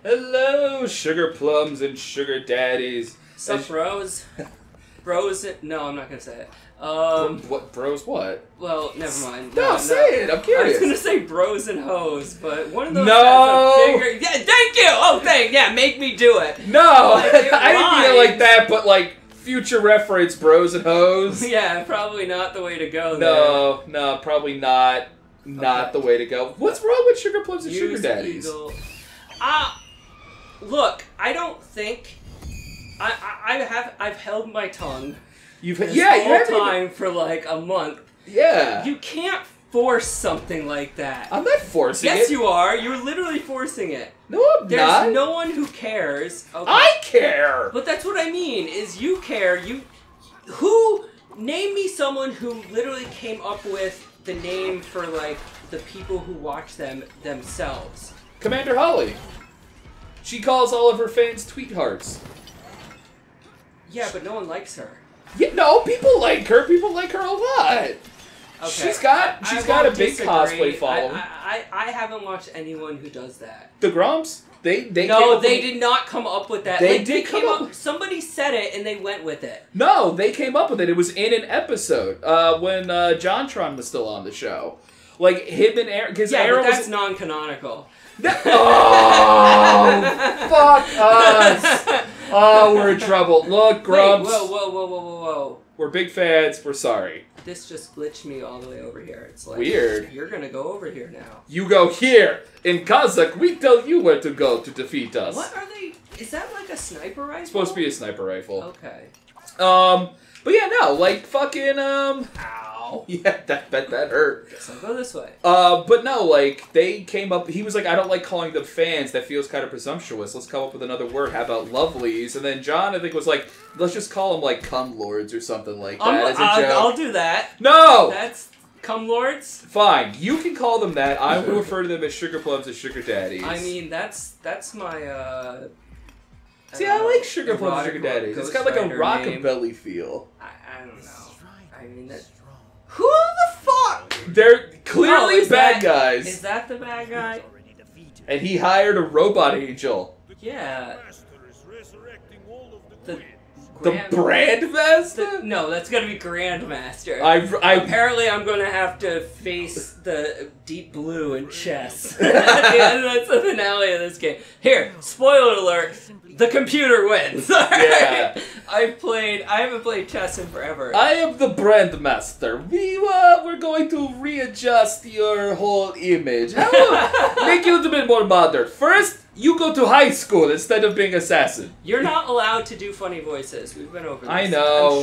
Hello, sugar plums and sugar daddies. Sup, bros? Bros? No, I'm not gonna say it. What bros? What? Well, never mind. No, say it. I'm curious. I was gonna say bros and hoes, but one of those No. has a bigger. Yeah, thank you. Oh, yeah, make me do it. No, I didn't mean it like that, but like future reference, bros and hoes. Yeah, probably not the way to go. No, probably not. Not the way to go. What's wrong with sugar plums and sugar daddies? Look, I don't think I've held my tongue. You've this you whole have time for like a month. Yeah. You can't force something like that. I'm not forcing it. Yes, you are. You're literally forcing it. No, I'm There's not. There's no one who cares. Okay. I care. But that's what I mean. Is you care. Name me someone who literally came up with the name for like the people who watch them themselves. Commander Holly. She calls all of her fans tweethearts. Yeah, but no one likes her. Yeah, no, people like her. People like her a lot. Okay. She's got a big cosplay following. I haven't watched anyone who does that. The Grumps? They did not come up with that. They did come up. Somebody said it and they went with it. No, they came up with it. It was in an episode when JonTron was still on the show. Like him and Aaron. Yeah, Aaron but that's non-canonical. Oh, fuck us! Oh, we're in trouble. Look, Grumps. Wait, whoa. We're big fans. We're sorry. This just glitched me all the way over here. It's like weird. You're gonna go over here now. You go here. In Kazakh, we tell you where to go to defeat us. What are they? Is that like a sniper rifle? It's supposed to be a sniper rifle. Okay. But yeah, no, like fucking Ow. Yeah, bet that hurt. Guess I'll go this way. But no, like they came up. He was like, I don't like calling them fans. That feels kind of presumptuous. Let's come up with another word. How about lovelies? And then John, I think, was like, let's just call them like cum lords or something like that as a joke. I'll do that. No. That's cum lords. Fine, you can call them that. I will refer to them as sugar plums and sugar daddies. I mean, that's my See, I like sugar plums and sugar daddies. It's got like a rockabilly feel. I don't know. I mean that. Who the fuck? They're clearly bad guys. Is that the bad guy? And he hired a robot angel. Yeah. The Brandmaster? No, that's gonna be Grandmaster. Apparently, I'm gonna have to face the Deep Blue in chess. That's the finale of this game. Here, spoiler alert: the computer wins. Yeah. I haven't played chess in forever. I am the Brandmaster. We're going to readjust your whole image. Make you a little bit more modern. First, you go to high school instead of being assassin. You're not allowed to do funny voices. We've been over this. I know.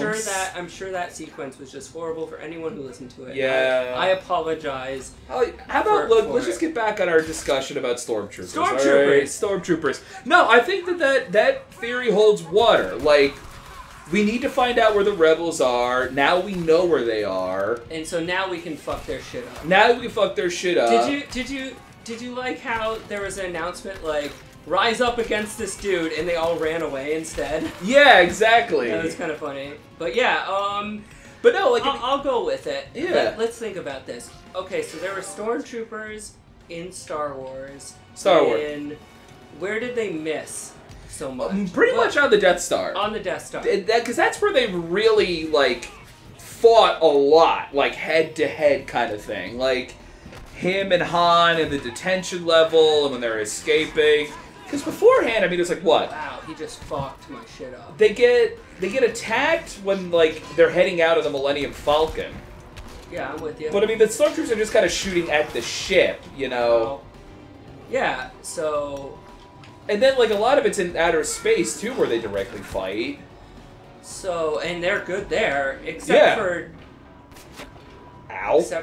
I'm sure that sequence was just horrible for anyone who listened to it. Yeah. I apologize. Oh, how about let's just get back on our discussion about stormtroopers. Stormtroopers. Right? Stormtroopers. No, I think that theory holds water. Like, we need to find out where the rebels are. Now we know where they are. And so now we can fuck their shit up. Now we can fuck their shit up. Did you like how there was an announcement like, rise up against this dude, and they all ran away instead? Yeah, exactly. That was kind of funny. But yeah, but no, like... I'll go with it. Yeah. Let's think about this. Okay, so there were stormtroopers in Star Wars. Where did they miss so much? Pretty much on the Death Star. On the Death Star. Because that's where they really, like, fought a lot. Like, head-to-head kind of thing. Like... him and Han in the detention level and when they're escaping. Because beforehand, I mean, it's like, what? Wow, he just fucked my shit up. They get attacked when, like, they're heading out of the Millennium Falcon. Yeah, I'm with you. But, I mean, the stormtroopers are just kind of shooting at the ship, you know? Well, yeah, so... And then, like, a lot of it's in outer space, too, where they directly fight. So, and they're good there, except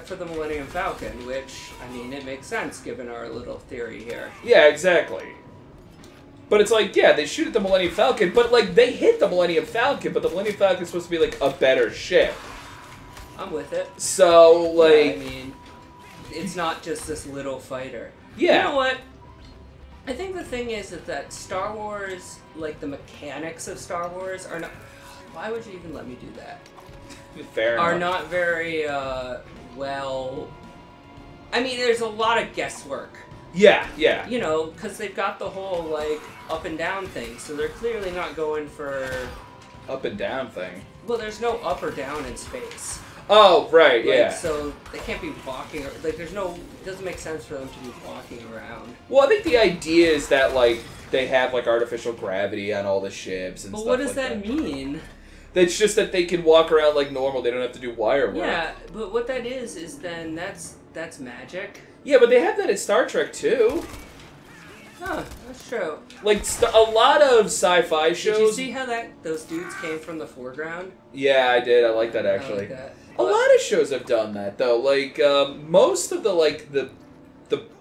for the Millennium Falcon, which, I mean, it makes sense given our little theory here. Yeah, exactly. But it's like, yeah, they shoot at the Millennium Falcon, but, like, they hit the Millennium Falcon, but the Millennium Falcon's supposed to be, like, a better ship. I'm with it. So, like... Yeah, I mean, it's not just this little fighter. Yeah. You know what? I think the thing is that Star Wars, like, the mechanics of Star Wars are not... Why would you even let me do that? Fair enough. Are not very, well... I mean, there's a lot of guesswork Yeah, yeah. You know, because they've got the whole, like, up and down thing, so they're clearly not going for... Up and down thing? Well, there's no up or down in space. Oh, right, Like, yeah. so they can't be walking, like, there's no... It doesn't make sense for them to be walking around. Well, I think the idea is that, like, they have, like, artificial gravity on all the ships and stuff like that. But what does that mean? It's just that they can walk around like normal. They don't have to do wire work. Yeah, but what that is then that's magic. Yeah, but they have that in Star Trek, too. Huh, that's true. Like, a lot of sci-fi shows... Did you see how those dudes came from the foreground? Yeah, I did. I like that, actually. I like that. A lot of shows have done that, though. Like, most of the, like, the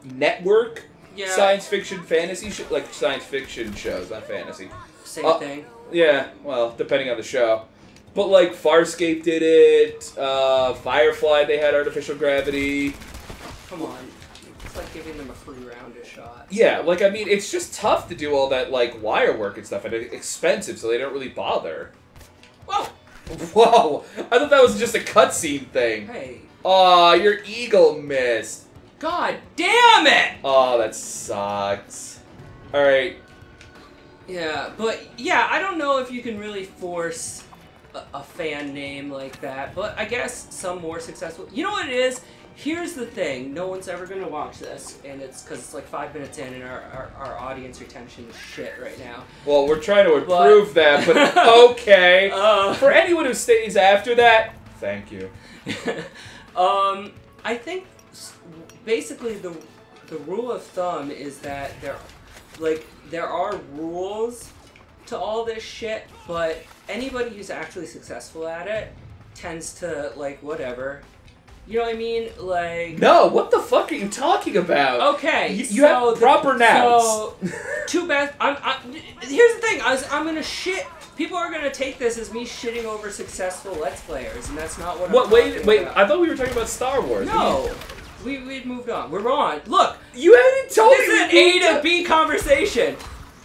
network science fiction fantasy... like, science fiction shows, not fantasy. Same thing. Yeah, well, depending on the show. But, like, Farscape did it. Firefly, they had artificial gravity. Come on. It's like giving them a free round of shots. Yeah, like, I mean, it's just tough to do all that, like, wire work and stuff, and it's expensive, so they don't really bother. Whoa! Whoa! I thought that was just a cutscene thing. Hey. Aw, your eagle missed. God damn it! Oh, that sucks. Alright. Yeah, but, yeah, I don't know if you can really force a fan name like that, but I guess some more successful... You know what it is? Here's the thing, no one's ever going to watch this, and it's because it's like 5 minutes in and our audience retention is shit right now. Well, we're trying to improve that, but okay. For anyone who stays after that, thank you. I think basically the rule of thumb is that there are rules to all this shit, but anybody who's actually successful at it tends to, like, whatever. You know what I mean? Like... No, what the fuck are you talking about? Okay, you have proper nouns. So, too bad... here's the thing, I'm gonna shit... People are gonna take this as me shitting over successful Let's Players, and that's not what I'm talking about. I thought we were talking about Star Wars. No! We'd moved on. We're on. Look! You haven't told me! This is an A to B conversation!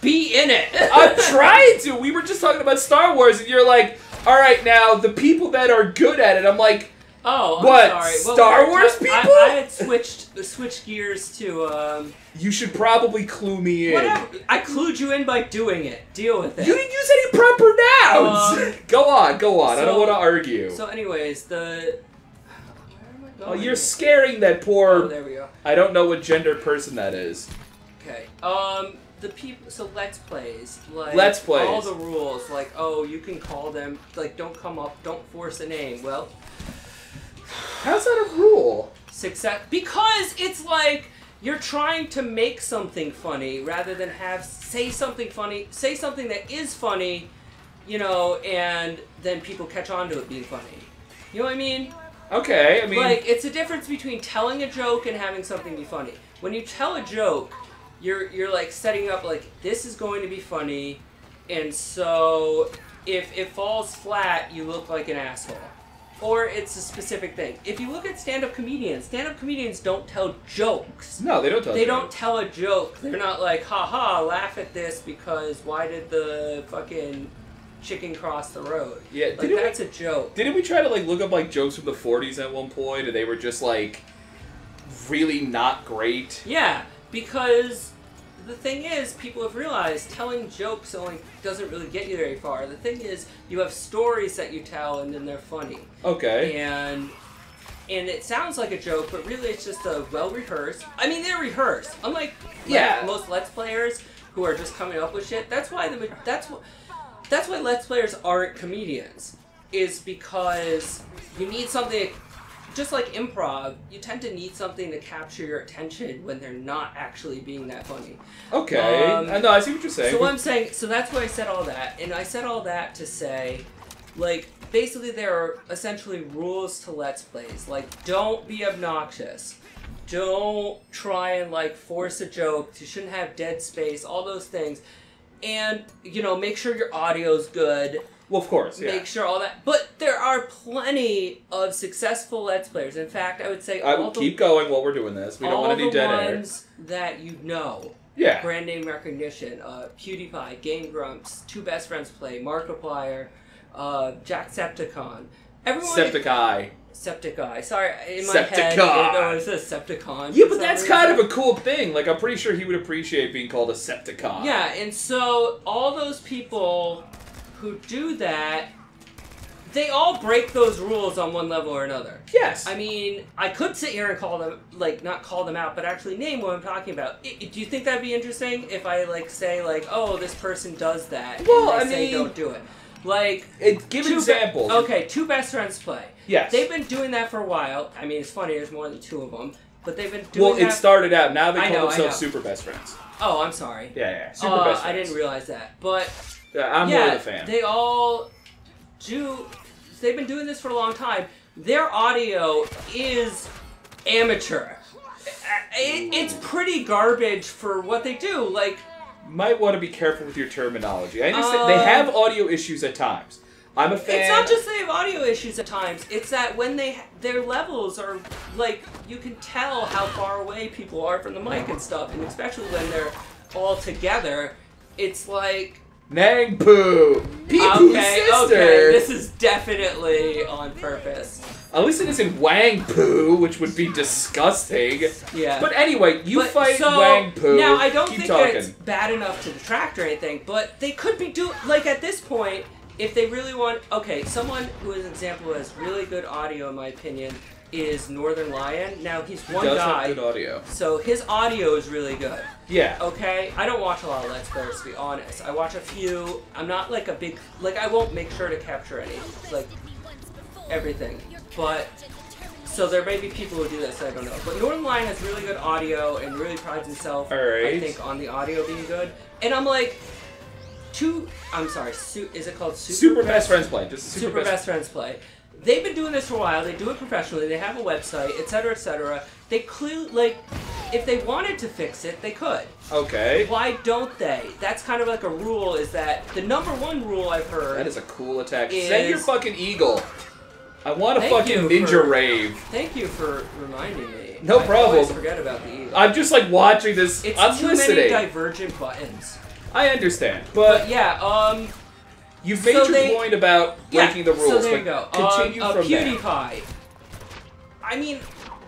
Be in it! I'm trying to! We were just talking about Star Wars, and you're like, alright, now, the people that are good at it, I'm like... Oh, I'm what, sorry. Star Wars people? I had switched gears to, You should probably clue me in. Whatever. I clued you in by doing it. Deal with it. You didn't use any proper nouns! Go on. So, I don't want to argue. So anyways, where am I going? Oh, you're scaring that poor... Oh, there we go. I don't know what gender person that is. Okay. The people... So Let's Plays. Like, Let's Plays. All the rules. Like, oh, you can call them... Like, don't come up... Don't force a name. Well... How's that a rule? Success... Because it's like... You're trying to make something funny rather than say something funny, say something that is funny, you know, and then people catch on to it being funny. You know what I mean? Okay, I mean... Like, it's a difference between telling a joke and having something be funny. When you tell a joke, you're like setting up, like, this is going to be funny, and so if it falls flat, you look like an asshole. Or it's a specific thing. If you look at stand-up comedians don't tell jokes. No, they don't tell jokes. They don't tell a joke. They're not like, haha, laugh at this because why did the fucking chicken cross the road? Yeah, like, that's a joke. Didn't we try to, like, look up, like, jokes from the 40s at one point, and they were just, like, really not great? Yeah, because the thing is, people have realized telling jokes only doesn't really get you very far. The thing is, you have stories that you tell, and then they're funny. Okay. And it sounds like a joke, but really it's just a well-rehearsed... I mean, they're rehearsed. Unlike most Let's Players who are just coming up with shit. That's why Let's Players aren't comedians. Is because you need something... Just like improv, you tend to need something to capture your attention when they're not actually being that funny. Okay. No, I see what you're saying. So what I'm saying, so that's why I said all that. And I said all that to say, like, basically there are essentially rules to Let's Plays. Like, don't be obnoxious. Don't try and, like, force a joke. You shouldn't have dead space, all those things. And, you know, make sure your audio's good. Well, of course, yeah. Make sure all that. But there are plenty of successful Let's Players. In fact, I would say I will keep going while we're doing this. We don't want any dead air. All the ones that you know. Yeah. Brand name recognition. PewDiePie, Game Grumps, Two Best Friends Play, Markiplier, Jacksepticeye. Septiceye. Sorry, in my head, it says Septicon. Yeah, but that's kind of a cool thing. Like, I'm pretty sure he would appreciate being called a Septicon. Yeah, and so all those people who do that, they all break those rules on one level or another. Yes. I mean, I could sit here and call them, like, not call them out, but actually name what I'm talking about. Do you think that'd be interesting if I, like, say, like, oh, this person does that, well, and they say don't do it? Like, give examples. Okay, two best friends play. Yes. They've been doing that for a while. I mean, it's funny, there's more than two of them, but they've been doing that. Well, it started out, now they call themselves super best friends. Oh, I'm sorry. Yeah, super best friends. I didn't realize that, but... Yeah, I'm more of a fan. They all do... They've been doing this for a long time. Their audio is amateur. It's pretty garbage for what they do. Like, might want to be careful with your terminology. I understand they have audio issues at times. I'm a fan. It's not just they have audio issues at times. It's that when their levels are like, you can tell how far away people are from the mic and stuff, and especially when they're all together, it's like. Nang Pooh! Pooh's sister! Okay, this is definitely on purpose. At least it isn't Wang Pooh, which would be disgusting. Yeah. But anyway, fight Wang Pooh. Now, I don't Keep think talking. it's bad enough to detract or anything, but they could be like, at this point, if they really want... Okay, someone who is an example who has really good audio, in my opinion, is Northern Lion. Now, he's one guy. Have good audio. So his audio is really good. Yeah. Okay? I don't watch a lot of Let's Players, to be honest. I watch a few. I'm not like a big... Like, I won't make sure to capture any. Like, everything. But... So there may be people who do this, I don't know. But Northern Lion has really good audio and really prides himself, I think, on the audio being good. And I'm like... I'm sorry, is it called Super Best Friends Play? Just Super Best Friends Play. They've been doing this for a while. They do it professionally. They have a website, etc., etc. They clearly, like, if they wanted to fix it, they could. Okay. Why don't they? That's kind of like a rule, is that the number one rule I've heard... That is a cool attack. Send your fucking eagle. I want a fucking rave. Thank you for reminding me. No problem. I always forget about the eagle. I'm just, like, watching this. It's too many divergent buttons. I understand, but yeah, you've made your point about breaking the rules. So there you go. Continue from PewDiePie. I mean,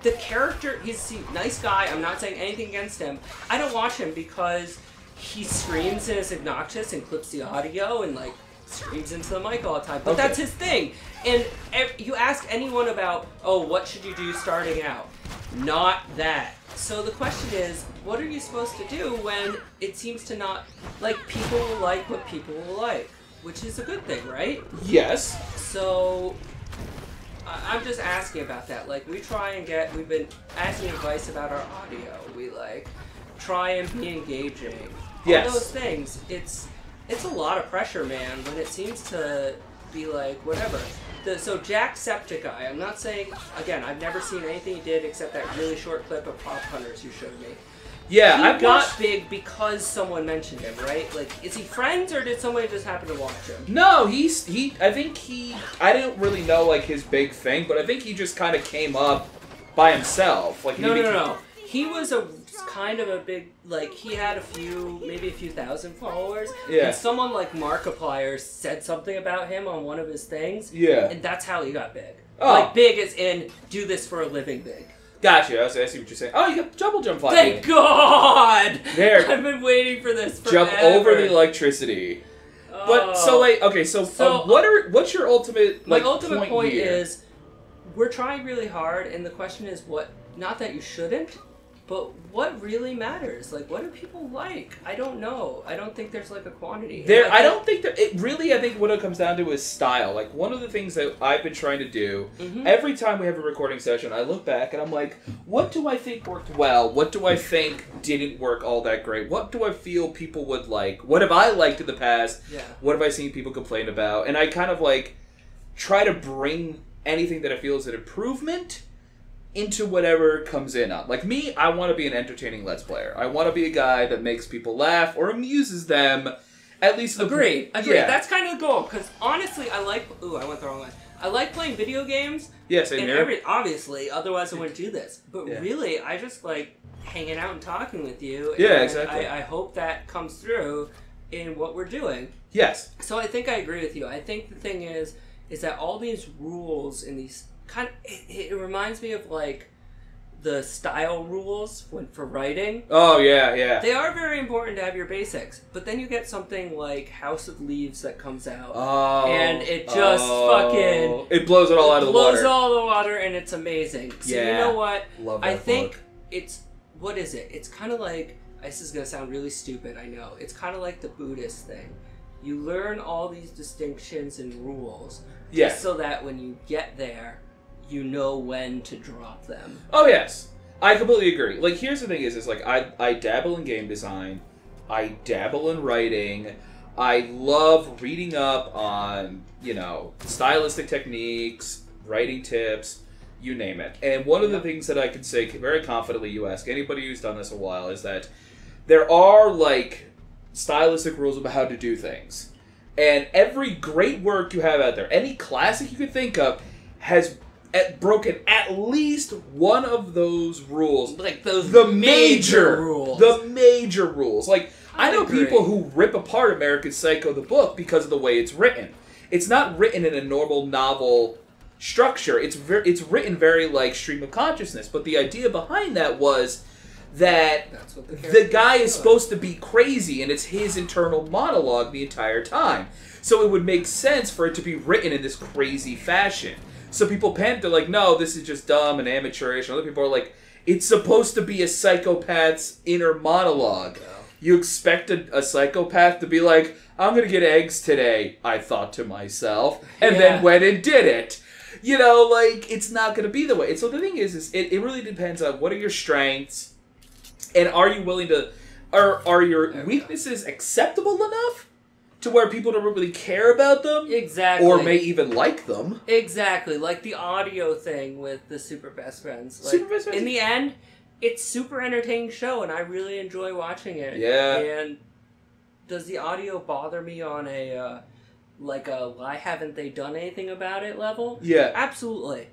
the character, he's a nice guy. I'm not saying anything against him. I don't watch him because he screams and is obnoxious and clips the audio and, like, screams into the mic all the time. But that's his thing. And you ask anyone about, oh, what should you do starting out? Not that. So the question is, what are you supposed to do when it seems to not, like, people will like what people will like, which is a good thing, right? Yes. So, I'm just asking about that. Like, we've been asking advice about our audio. We, like, try and be engaging. Yes. All those things. It's a lot of pressure, man, when it seems to be like, whatever. So Jacksepticeye, I'm not saying, again, I've never seen anything he did except that really short clip of Pop Hunters you showed me. Yeah, he got big because someone mentioned him, right? Like, is he friends or did somebody just happen to watch him? No, I didn't really know, like, his big thing, but I think he just kind of came up by himself. Like, No. He was kind of a big, like, he had maybe a few thousand followers. Yeah. And someone like Markiplier said something about him on one of his things. Yeah. And that's how he got big. Oh. Like, big as in, do this for a living big. Gotcha, I see what you're saying. Oh, you got double jump fight. Thank God! There. I've been waiting for this forever. Jump over the electricity. But, so, like, okay, so what's your ultimate, like, my ultimate point here? is, we're trying really hard, and the question is not that you shouldn't, but what really matters? Like, what do people like? I don't know. I don't think there's, like, a quantity. I don't think that... I think what it comes down to is style. Like, one of the things that I've been trying to do, every time we have a recording session, I look back and I'm like, what do I think worked well? What do I think didn't work all that great? What do I feel people would like? What have I liked in the past? Yeah. What have I seen people complain about? And I kind of, like, try to bring anything that I feel is an improvement into whatever comes in on. Like me, I want to be an entertaining Let's Player. I want to be a guy that makes people laugh or amuses them. At least... Agree. Yeah. That's kind of the goal, because honestly, I went the wrong way. I like playing video games. Yeah, same here. Obviously, otherwise I wouldn't do this. But really, I just like hanging out and talking with you. Yeah, exactly. I hope that comes through in what we're doing. Yes. So I think I agree with you. I think the thing is that all these rules and these it reminds me of like the style rules for writing. Oh, yeah. They are very important to have your basics, but then you get something like House of Leaves that comes out, and it just fucking... It blows it all out of the water. It blows all the water, and it's amazing. So you know what? Love that I think book. it's... What is it? It's kind of like... This is going to sound really stupid, I know. It's kind of like the Buddhist thing. You learn all these distinctions and rules, just so that when you get there, you know when to drop them. Oh, yes. I completely agree. Like, here's the thing is like, I dabble in game design. I dabble in writing. I love reading up on, stylistic techniques, writing tips, you name it. And one of the things that I can say very confidently, you ask anybody who's done this a while, is that there are, like, stylistic rules about how to do things. And every great work you have out there, any classic you could think of, has broken at least one of those rules. Like those the major rules. The major rules. Like, I know agree. people who rip apart American Psycho, the book, because of the way it's written. It's not written in a normal novel structure. It's written very like stream of consciousness. But the idea behind that was that the guy is supposed to be crazy, and it's his internal monologue the entire time. So it would make sense for it to be written in this crazy fashion. So people panic, they're like, no, this is just dumb and amateurish. And other people are like, it's supposed to be a psychopath's inner monologue. No. You expect a psychopath to be like, I'm going to get eggs today, I thought to myself, and then went and did it. It's not going to be the way. And so the thing is it really depends on what are your strengths, and are you willing to, are your weaknesses acceptable enough to where people don't really care about them? Exactly. Or may even like them. Exactly. Like the audio thing with the Super Best Friends. Like, Super Best Friends? In the end, it's super entertaining show, and I really enjoy watching it. Yeah. And does the audio bother me on a why haven't they done anything about it level? Yeah. Absolutely.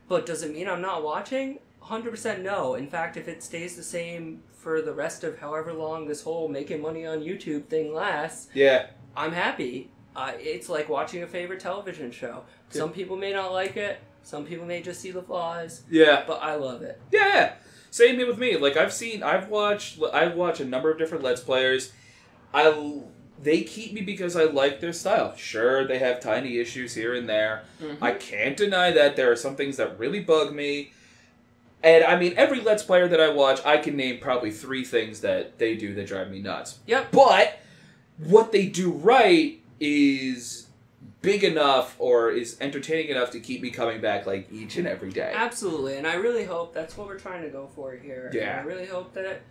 But does it mean I'm not watching? 100% no. In fact, if it stays the same for the rest of however long this whole making money on YouTube thing lasts... Yeah. I'm happy. It's like watching a favorite television show. Yeah. Some people may not like it. Some people may just see the flaws. Yeah. But I love it. Yeah. Same here with me. Like, I've watched a number of different Let's Players. They keep me because I like their style. Sure, they have tiny issues here and there. Mm-hmm. I can't deny that. There are some things that really bug me. And, I mean, every Let's Player that I watch, I can name probably 3 things that they do that drive me nuts. Yep. But what they do right is big enough or is entertaining enough to keep me coming back like each and every day. Absolutely, and I really hope that's what we're trying to go for here. Yeah. And I really hope that,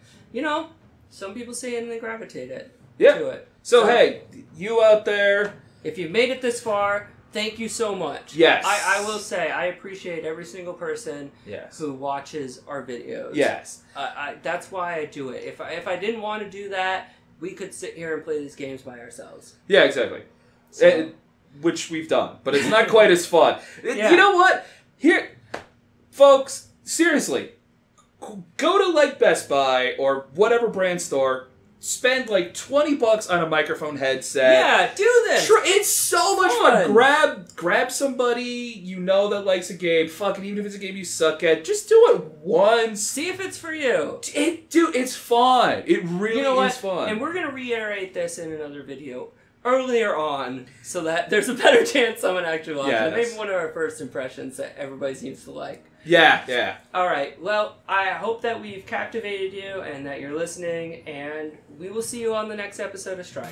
some people see it and they gravitate to it. So hey, you out there, if you've made it this far, thank you so much. Yes. I will say, I appreciate every single person who watches our videos. Yes. That's why I do it. If I didn't want to do that, we could sit here and play these games by ourselves. Yeah, exactly. So. Which we've done, but it's not quite as fun. Yeah. You know what? Here, folks, seriously, go to like Best Buy or whatever brand store, spend like $20 on a microphone headset. Yeah, do this. It's so much fun. Grab somebody that likes a game. Fucking even if it's a game you suck at, just do it once. See if it's for you. Dude, it's fun. It really is fun. And we're gonna reiterate this in another video earlier on, so that there's a better chance someone actually watches it. Maybe one of our first impressions that everybody seems to like. Yeah. Alright, well, I hope that we've captivated you and that you're listening, and we will see you on the next episode of Strider.